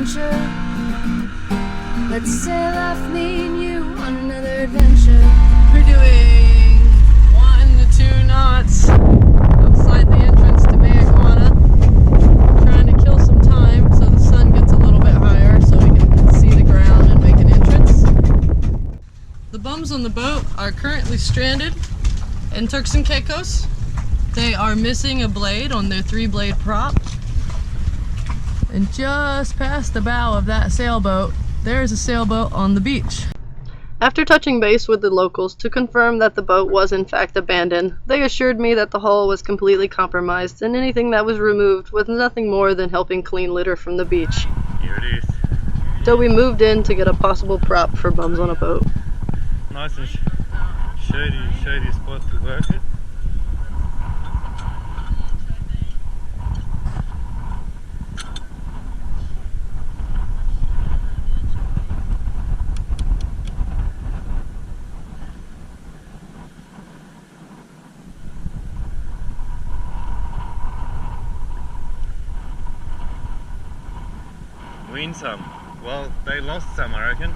adventure. Let's sail off, me and you, on another adventure. We're doing 1 to 2 knots outside the entrance to Iguana. Trying to kill some time so the sun gets a little bit higher so we can see the ground and make an entrance. The bums on the boat are currently stranded in Turks and Caicos. They are missing a blade on their 3-blade prop. And just past the bow of that sailboat, there is a sailboat on the beach. After touching base with the locals to confirm that the boat was in fact abandoned, they assured me that the hull was completely compromised and anything that was removed was nothing more than helping clean litter from the beach. Here it is. So we moved in to get a possible prop for bums on a boat. Nice and shady spot to work it. Win some. Well, they lost some, I reckon.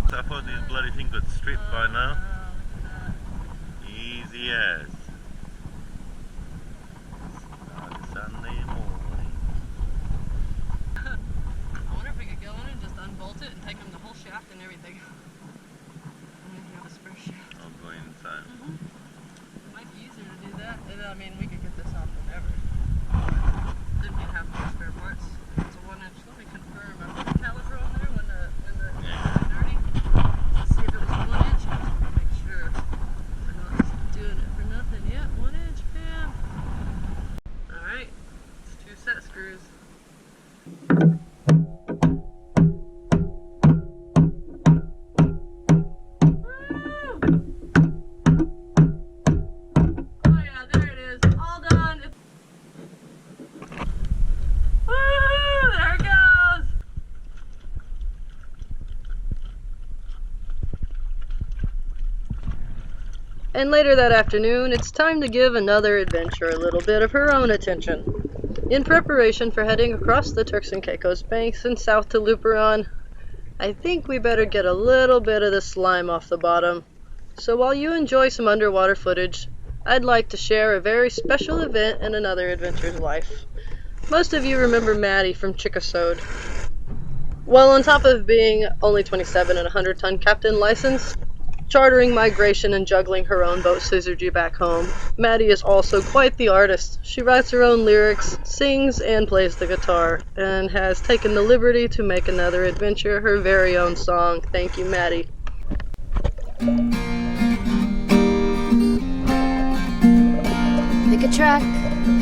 So I thought this bloody thing got stripped by now. Easy as. It's Sunday morning. I wonder if we could go in and just unbolt it and take them the whole shaft and everything. I'll go inside. It might be easier to do that. I mean, we could get this off whenever. Then we'd have more spare parts. It's a 1-inch. Let me confirm. I put the caliper on there when the dirty. Let's see if it was 1 inch. Make sure we're not just doing it for nothing. Yeah, 1 inch, bam. All right, it's 2 set screws. And later that afternoon, it's time to give another adventure a little bit of her own attention. In preparation for heading across the Turks and Caicos banks and south to Luperon, I think we better get a little bit of the slime off the bottom. So while you enjoy some underwater footage, I'd like to share a very special event in another adventure's life. Most of you remember Maddie from Chickasode. Well, on top of being only 27 and a 100-ton captain license, chartering migration and juggling her own boat syzygy back home, Maddie is also quite the artist. She writes her own lyrics, sings and plays the guitar, and has taken the liberty to make another adventure her very own song. Thank you, Maddie. Pick a track,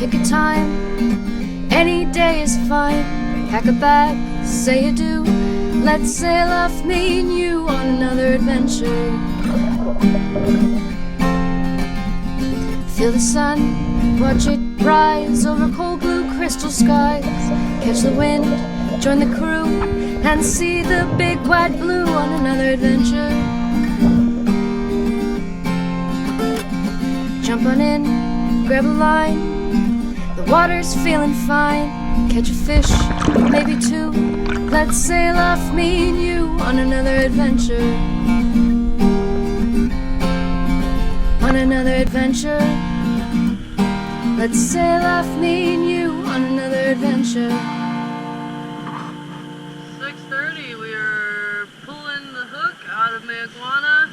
pick a time, any day is fine. Pack a bag, say adieu, let's sail off, me and you, on another adventure. Feel the sun, watch it rise over cold blue crystal skies. Catch the wind, join the crew, and see the big white blue on another adventure. Jump on in, grab a line, the water's feeling fine. Catch a fish, maybe 2, let's sail off, me and you, on another adventure. On another adventure. Let's sail off, me and you, on another adventure. 6:30, we are pulling the hook out of Iguana,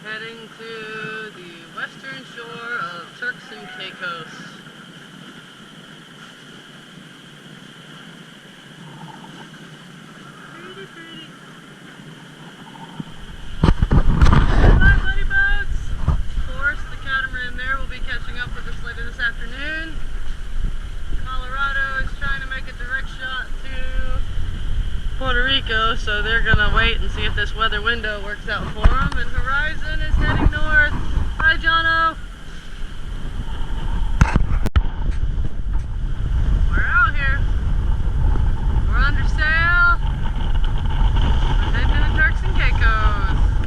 heading to the western shore of Turks and Caicos. Pretty. Bye, buddy boats! Of course, the catamaran there will be catching up with us later this afternoon. Colorado is trying to make a direct shot to Puerto Rico, so they're gonna wait and see if this weather window works out for them. And Horizon is heading north. Hi, Jono! We're out here. We're under sail. We're heading to the Turks and Caicos.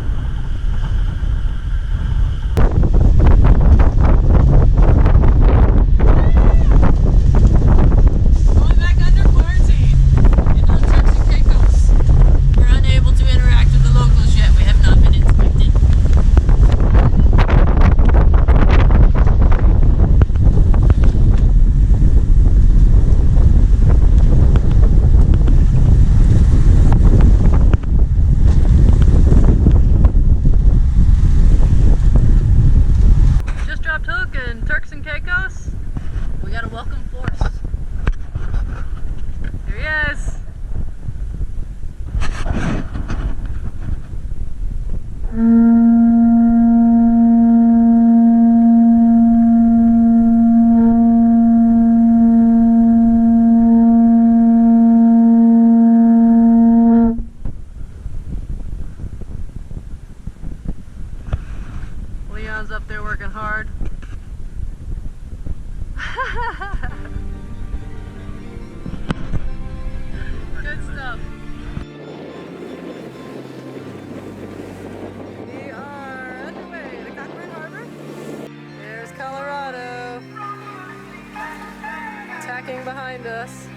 behind us.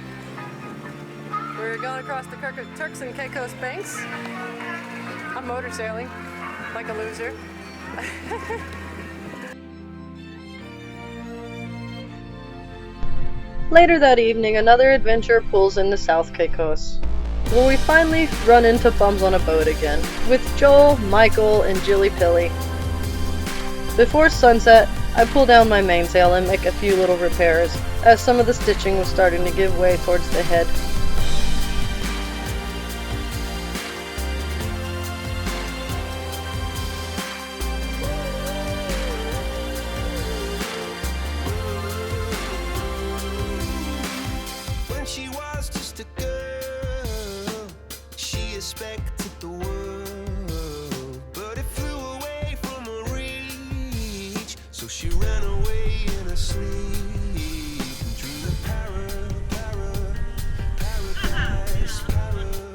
We're going across the Turks and Caicos banks. I'm motor sailing like a loser. Later that evening, another adventure pulls into South Caicos, where we finally run into bums on a boat again, with Joel, Michael, and Jilly Pilly. Before sunset, I pull down my mainsail and make a few little repairs, as some of the stitching was starting to give way towards the head. When she was just a girl, she expected the world, but it flew away from her reach, so she ran away in her sleep and dreamed of paradise, paradise.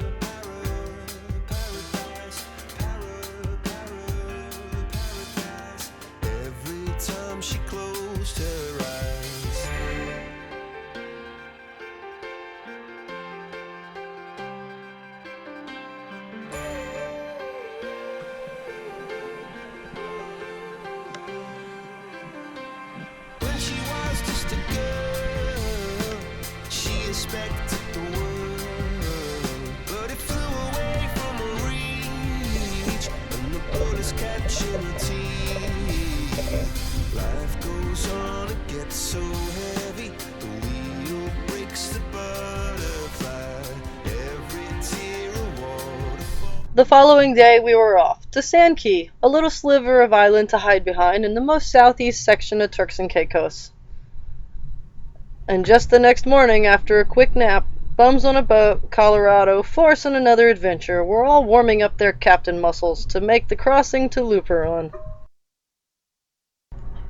Every time she closed her eyes. When she was just a girl, she expected the world, but it flew away from her reach, and the bullets catching her teeth. Life goes on, it gets so heavy, the wheel breaks the butterfly, every tear a waterfall. The following day, we were off to Sand Key, a little sliver of island to hide behind in the most southeast section of Turks and Caicos. And just the next morning, after a quick nap, bums on a boat, Colorado, force on another adventure, were all warming up their captain muscles to make the crossing to Luperon.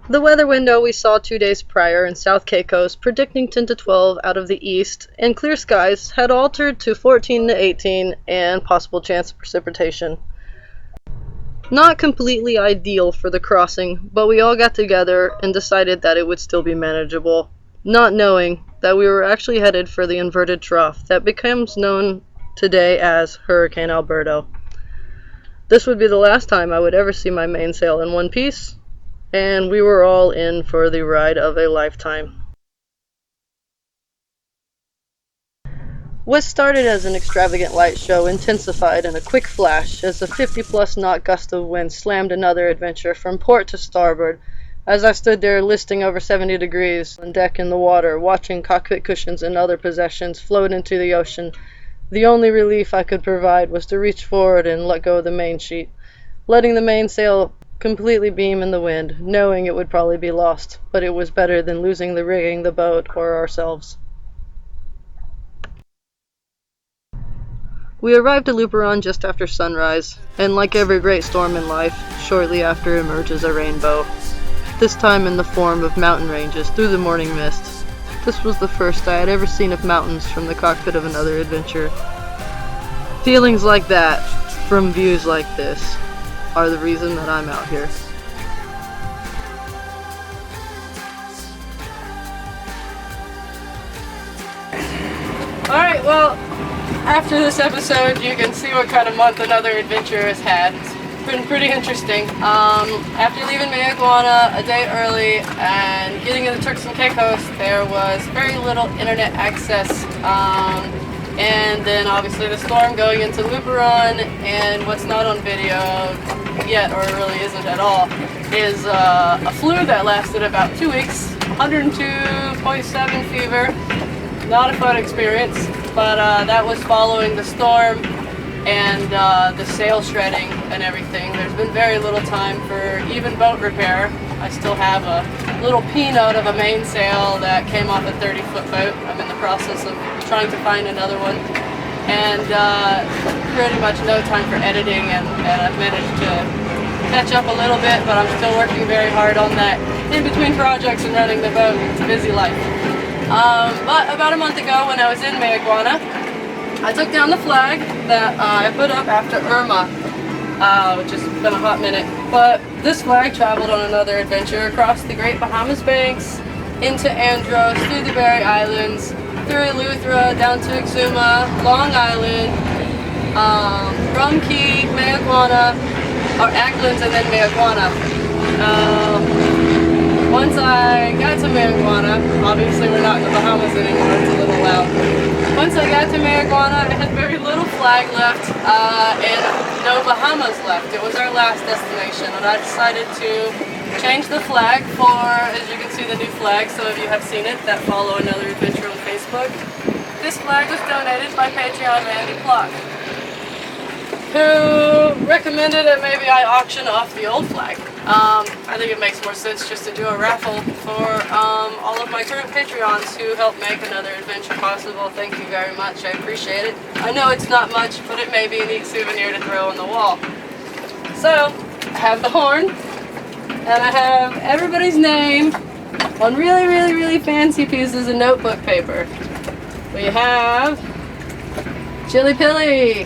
The weather window we saw 2 days prior in South Caicos, predicting 10 to 12 out of the east, and clear skies, had altered to 14 to 18 and possible chance of precipitation. Not completely ideal for the crossing, but we all got together and decided that it would still be manageable, not knowing that we were actually headed for the inverted trough that becomes known today as Hurricane Alberto. This would be the last time I would ever see my mainsail in one piece, and we were all in for the ride of a lifetime. What started as an extravagant light show intensified in a quick flash as a 50-plus knot gust of wind slammed another adventure from port to starboard, as I stood there listing over 70 degrees on deck in the water, watching cockpit cushions and other possessions float into the ocean. The only relief I could provide was to reach forward and let go of the main sheet, letting the mainsail completely beam in the wind, knowing it would probably be lost, but it was better than losing the rigging, the boat, or ourselves. We arrived at Luperon just after sunrise, and like every great storm in life, shortly after emerges a rainbow, this time in the form of mountain ranges through the morning mist. This was the first I had ever seen of mountains from the cockpit of another adventure. Feelings like that, from views like this, are the reason that I'm out here. Alright, well, after this episode, you can see what kind of month another adventure has had. It's been pretty interesting. After leaving Mayaguana a day early and getting into Turks and Caicos, there was very little internet access. And then obviously the storm going into Luperon, and what's not on video yet, or really isn't at all, is a flu that lasted about 2 weeks, 102.7 fever. Not a fun experience, but that was following the storm and the sail shredding and everything. There's been very little time for even boat repair. I still have a little peanut of a mainsail that came off a 30-foot boat. I'm in the process of trying to find another one. And pretty much no time for editing, and I've managed to catch up a little bit, but I'm still working very hard on that in between projects and running the boat. It's a busy life. But about a month ago when I was in Mayaguana, I took down the flag that I put up after Irma, which has been a hot minute. But this flag traveled on another adventure across the Great Bahamas banks, into Andros, through the Berry Islands, through Eleuthera, down to Exuma, Long Island, Rum Key, Mayaguana, or Acklands, and then Mayaguana. Once I got to Mayaguana, obviously we're not in the Bahamas anymore, it's a little loud. Once I got to Mayaguana, I had very little flag left and no Bahamas left. It was our last destination, and I decided to change the flag for, as you can see, the new flag. Some of you have seen it that follow Another Adventure on Facebook. This flag was donated by Patreon Randy Plock, who recommended that maybe I auction off the old flag. I think it makes more sense just to do a raffle for all of my current Patreons who helped make Another Adventure possible. Thank you very much, I appreciate it. I know it's not much, but it may be a neat souvenir to throw on the wall. So, I have the horn, and I have everybody's name on really, really, really fancy pieces of notebook paper. We have Chili Pilly,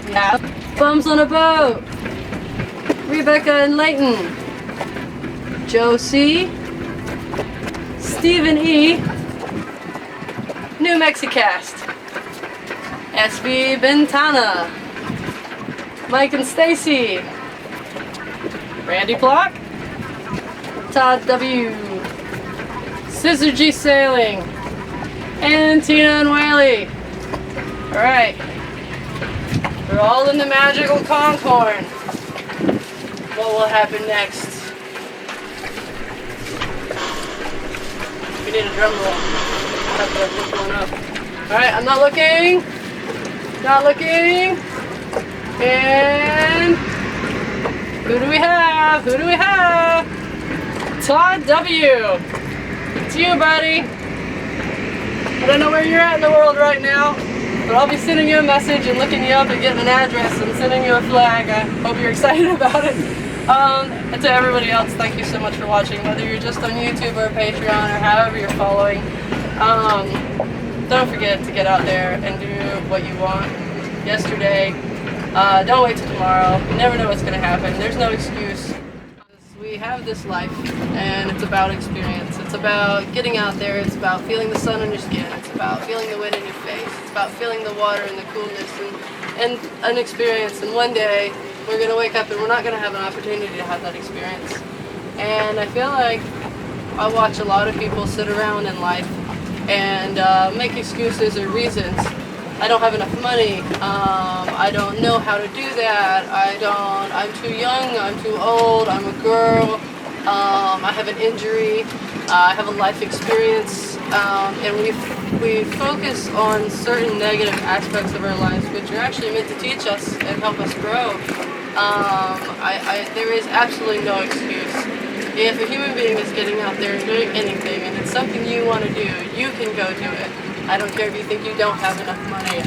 we have Bums on a Boat, Rebecca and Layton, Joe C, Stephen E, New Mexicast, SV Bentana, Mike and Stacy, Randy Block, Todd W, Scissor G Sailing, and Tina and Whaley. Alright, we're all in the magical Concorn. What will happen next? We need a drum roll. Have to look one up. Alright, I'm not looking. Not looking. And who do we have? Who do we have? Todd W. It's you, buddy. I don't know where you're at in the world right now, but I'll be sending you a message and looking you up and getting an address and sending you a flag. I hope you're excited about it. And to everybody else, thank you so much for watching, whether you're just on YouTube or Patreon or however you're following. Don't forget to get out there and do what you want. Yesterday, don't wait till tomorrow. You never know what's going to happen. There's no excuse. We have this life, and it's about experience. It's about getting out there. It's about feeling the sun on your skin. It's about feeling the wind in your face. It's about feeling the water and the coolness and an experience. And one day, we're going to wake up and we're not going to have an opportunity to have that experience. And I feel like I watch a lot of people sit around in life and make excuses or reasons. I don't have enough money, I don't know how to do that, I'm too young, I'm too old, I'm a girl, I have an injury, I have a life experience, and we focus on certain negative aspects of our lives which are actually meant to teach us and help us grow. There is absolutely no excuse. If a human being is getting out there and doing anything and it's something you want to do, you can go do it. I don't care if you think you don't have enough money.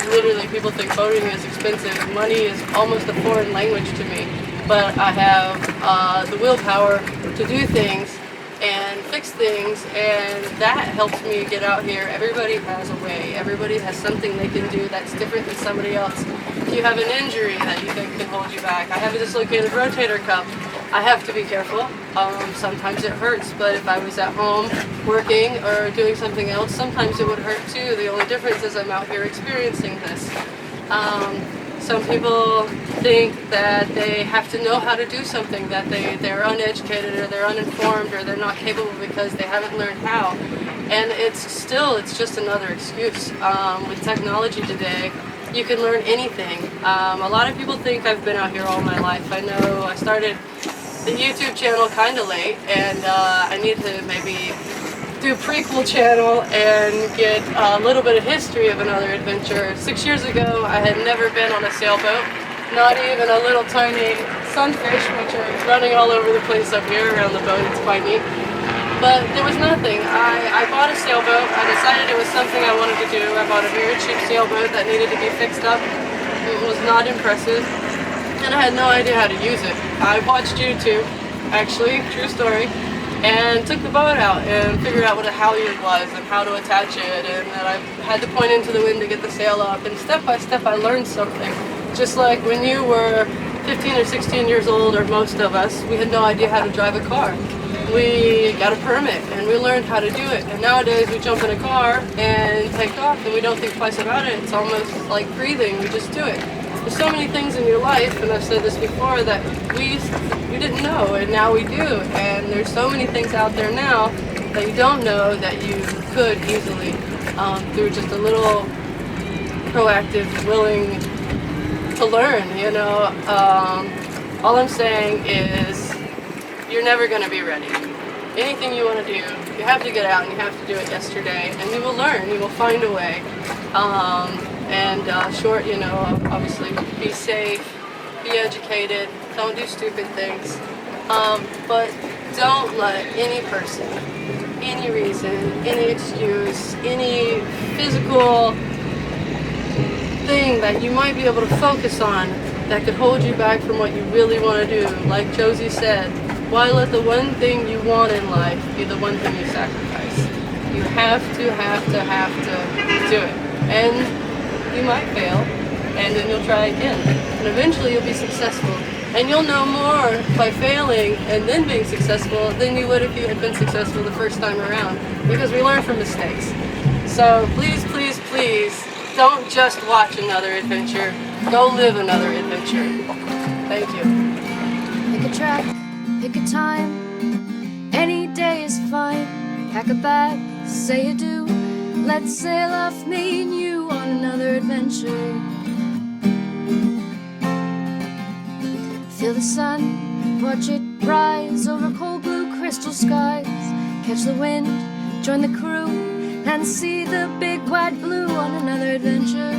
Literally, people think boating is expensive. Money is almost a foreign language to me. But I have the willpower to do things and fix things, and that helps me get out here. Everybody has a way. Everybody has something they can do that's different than somebody else. If you have an injury that you think can hold you back, I have a dislocated rotator cuff. I have to be careful. Sometimes it hurts, but if I was at home working or doing something else, sometimes it would hurt too. The only difference is I'm out here experiencing this. Some people think that they have to know how to do something, that they're uneducated or they're uninformed or they're not capable because they haven't learned how. And it's just another excuse. With technology today, you can learn anything. A lot of people think I've been out here all my life. I know I started the YouTube channel kind of late, and I need to maybe do a prequel channel and get a little bit of history of Another Adventure. 6 years ago, I had never been on a sailboat, not even a little tiny sunfish, which are running all over the place up here around the boat. It's quite neat. But there was nothing. I bought a sailboat. I decided it was something I wanted to do. I bought a very cheap sailboat that needed to be fixed up. It was not impressive, and I had no idea how to use it. I watched YouTube, actually, true story, and took the boat out and figured out what a halyard was and how to attach it, and that I had to point into the wind to get the sail up, and step by step I learned something. Just like when you were 15 or 16 years old, or most of us, we had no idea how to drive a car. we got a permit and we learned how to do it. And nowadays we jump in a car and take off and we don't think twice about it. It's almost like breathing, we just do it. There's so many things in your life, and I've said this before, that we didn't know and now we do. And there's so many things out there now that you don't know that you could easily, through just a little proactive, willing to learn, you know. All I'm saying is you're never going to be ready. Anything you want to do, you have to get out and you have to do it yesterday, and you will learn, you will find a way. Short, you know, obviously be safe, be educated, don't do stupid things, but don't let any person, any reason, any excuse, any physical thing that you might be able to focus on that could hold you back from what you really want to do. Like Josie said, why let the one thing you want in life be the one thing you sacrifice? You have to do it. And you might fail, and then you'll try again. And eventually you'll be successful. And you'll know more by failing and then being successful than you would if you had been successful the first time around. Because we learn from mistakes. So please, please, please, don't just watch another adventure. Go live another adventure. Thank you. Pick a track, pick a time. Any day is fine. Pack a bag, say adieu. Let's sail off, me and you, on another adventure. Feel the sun, watch it rise over cold blue crystal skies. Catch the wind, join the crew, and see the big white blue on another adventure.